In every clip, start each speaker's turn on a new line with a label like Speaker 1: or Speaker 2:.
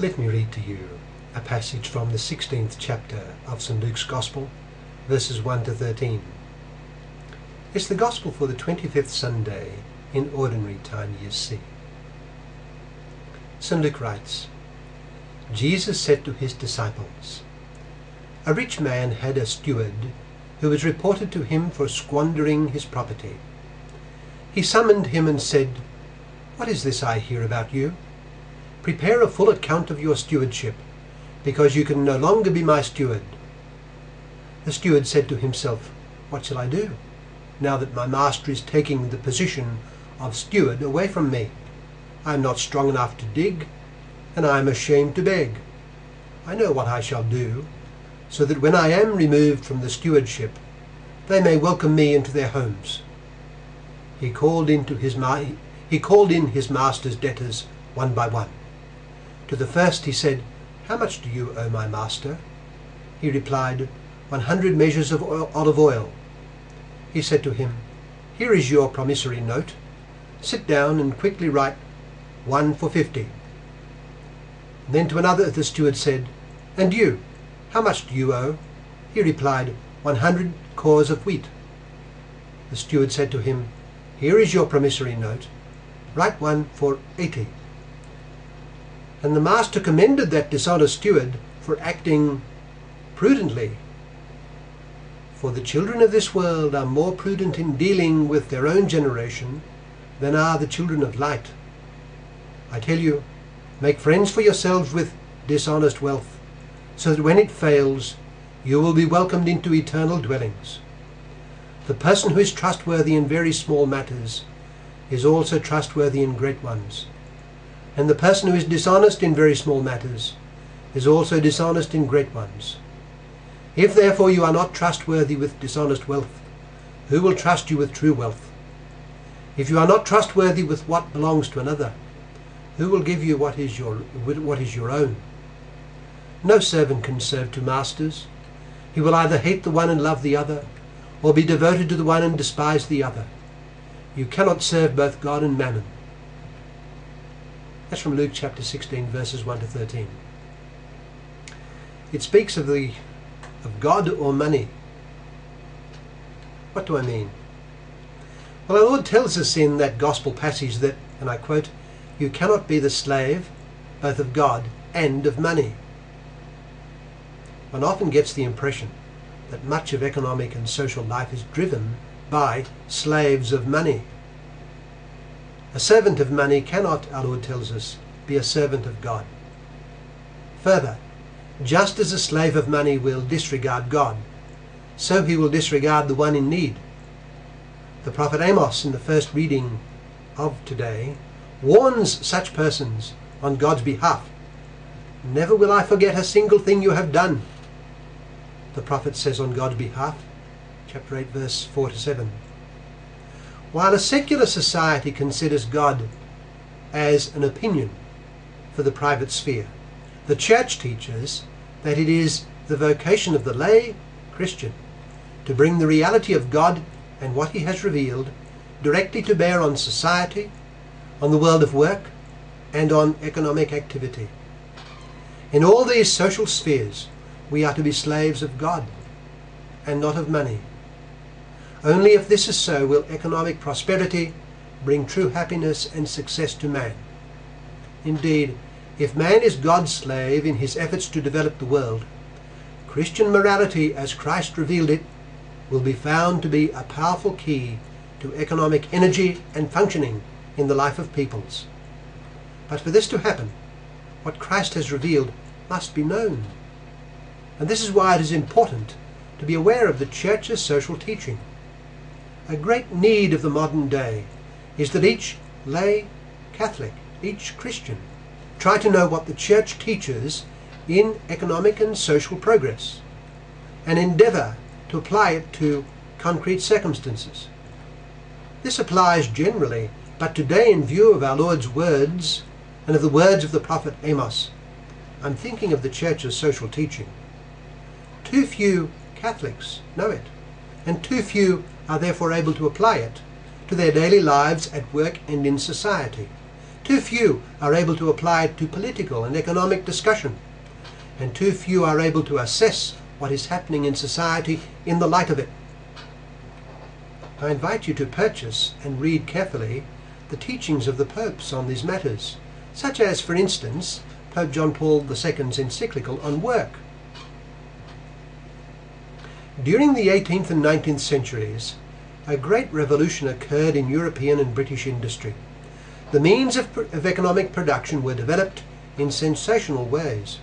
Speaker 1: Let me read to you a passage from the 16th chapter of St. Luke's Gospel, verses 1 to 13. It's the Gospel for the 25th Sunday in Ordinary Time, Year C. St. Luke writes, Jesus said to his disciples, "A rich man had a steward who was reported to him for squandering his property. He summoned him and said, 'What is this I hear about you? Prepare a full account of your stewardship, because you can no longer be my steward.' The steward said to himself, 'What shall I do, now that my master is taking the position of steward away from me? I am not strong enough to dig, and I am ashamed to beg. I know what I shall do, so that when I am removed from the stewardship, they may welcome me into their homes.' He called in his master's debtors one by one. To the first he said, 'How much do you owe my master?' He replied, 100 measures of olive oil. He said to him, 'Here is your promissory note. Sit down and quickly write 1 for 50. Then to another the steward said, 'And you, how much do you owe?' He replied, 100 cors of wheat. The steward said to him, 'Here is your promissory note. Write 1 for 80. And the master commended that dishonest steward for acting prudently. For the children of this world are more prudent in dealing with their own generation than are the children of light. I tell you, make friends for yourselves with dishonest wealth, so that when it fails, you will be welcomed into eternal dwellings. The person who is trustworthy in very small matters is also trustworthy in great ones. And the person who is dishonest in very small matters is also dishonest in great ones. If therefore you are not trustworthy with dishonest wealth, who will trust you with true wealth? If you are not trustworthy with what belongs to another, who will give you what is your own? No servant can serve two masters. He will either hate the one and love the other, or be devoted to the one and despise the other. You cannot serve both God and mammon." That's from Luke chapter 16, verses 1 to 13. It speaks of God or money. What do I mean? Well, our Lord tells us in that gospel passage that, and I quote, "You cannot be the slave both of God and of money." One often gets the impression that much of economic and social life is driven by slaves of money. A servant of money cannot, our Lord tells us, be a servant of God. Further, just as a slave of money will disregard God, so he will disregard the one in need. The prophet Amos, in the first reading of today, warns such persons on God's behalf. "Never will I forget a single thing you have done," the prophet says on God's behalf, chapter 8, verse 4 to 7. While a secular society considers God as an opinion for the private sphere, the Church teaches that it is the vocation of the lay Christian to bring the reality of God and what he has revealed directly to bear on society, on the world of work, and on economic activity. In all these social spheres, we are to be slaves of God and not of money. Only if this is so will economic prosperity bring true happiness and success to man. Indeed, if man is God's slave in his efforts to develop the world, Christian morality as Christ revealed it will be found to be a powerful key to economic energy and functioning in the life of peoples. But for this to happen, what Christ has revealed must be known. And this is why it is important to be aware of the Church's social teaching. A great need of the modern day is that each lay Catholic, each Christian, try to know what the Church teaches in economic and social progress, and endeavour to apply it to concrete circumstances. This applies generally, but today, in view of our Lord's words and of the words of the prophet Amos, I'm thinking of the Church's social teaching. Too few Catholics know it, and too few are therefore able to apply it to their daily lives at work and in society. Too few are able to apply it to political and economic discussion, and too few are able to assess what is happening in society in the light of it. I invite you to purchase and read carefully the teachings of the popes on these matters, such as, for instance, Pope John Paul II's encyclical on work. During the 18th and 19th centuries, a great revolution occurred in European and British industry. The means of economic production were developed in sensational ways.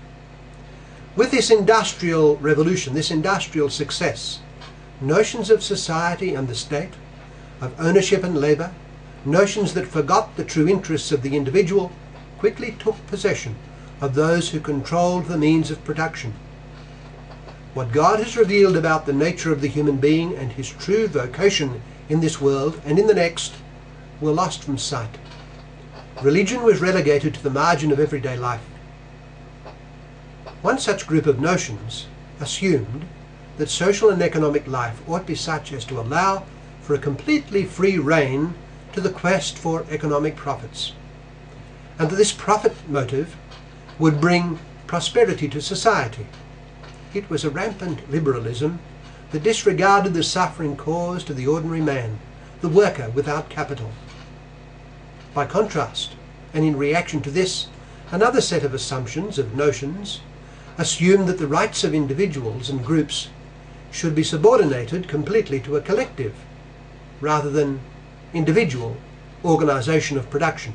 Speaker 1: With this industrial revolution, this industrial success, notions of society and the state, of ownership and labour, notions that forgot the true interests of the individual, quickly took possession of those who controlled the means of production. What God has revealed about the nature of the human being and his true vocation in this world and in the next were lost from sight. Religion was relegated to the margin of everyday life. One such group of notions assumed that social and economic life ought to be such as to allow for a completely free rein to the quest for economic profits, and that this profit motive would bring prosperity to society. It was a rampant liberalism that disregarded the suffering caused to the ordinary man, the worker without capital. By contrast, and in reaction to this, another set of assumptions, of notions, assumed that the rights of individuals and groups should be subordinated completely to a collective, rather than individual organisation of production.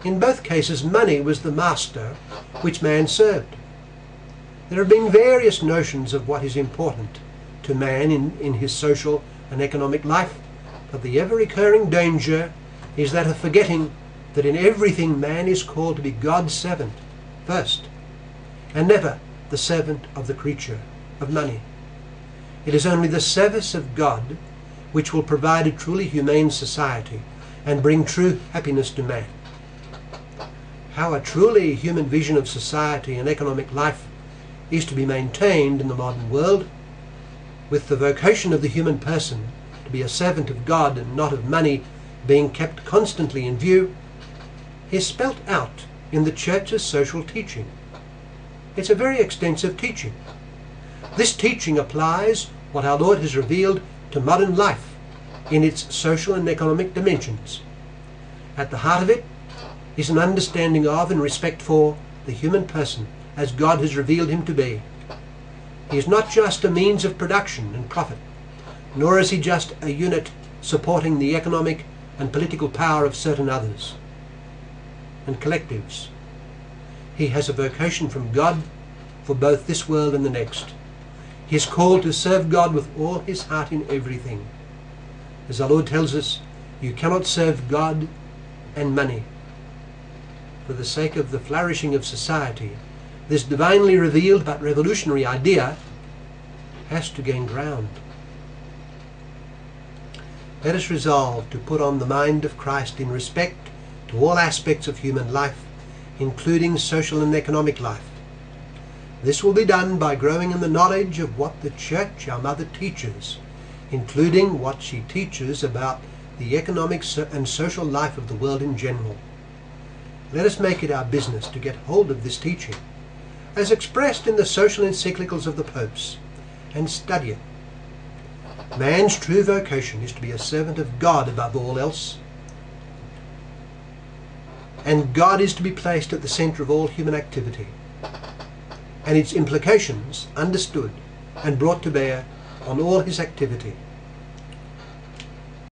Speaker 1: In both cases, money was the master which man served. There have been various notions of what is important to man in his social and economic life, but the ever-recurring danger is that of forgetting that in everything man is called to be God's servant first, and never the servant of the creature, of money. It is only the service of God which will provide a truly humane society and bring true happiness to man. How a truly human vision of society and economic life is to be maintained in the modern world, with the vocation of the human person to be a servant of God and not of money being kept constantly in view, is spelt out in the Church's social teaching. It's a very extensive teaching. This teaching applies what our Lord has revealed to modern life in its social and economic dimensions. At the heart of it is an understanding of and respect for the human person as God has revealed him to be. He is not just a means of production and profit, nor is he just a unit supporting the economic and political power of certain others and collectives. He has a vocation from God for both this world and the next. He is called to serve God with all his heart in everything. As our Lord tells us, you cannot serve God and money. For the sake of the flourishing of society, this divinely revealed but revolutionary idea has to gain ground. Let us resolve to put on the mind of Christ in respect to all aspects of human life, including social and economic life. This will be done by growing in the knowledge of what the Church, our mother, teaches, including what she teaches about the economic and social life of the world in general. Let us make it our business to get hold of this teaching, as expressed in the social encyclicals of the popes, and study it. Man's true vocation is to be a servant of God above all else, and God is to be placed at the centre of all human activity, and its implications understood and brought to bear on all his activity.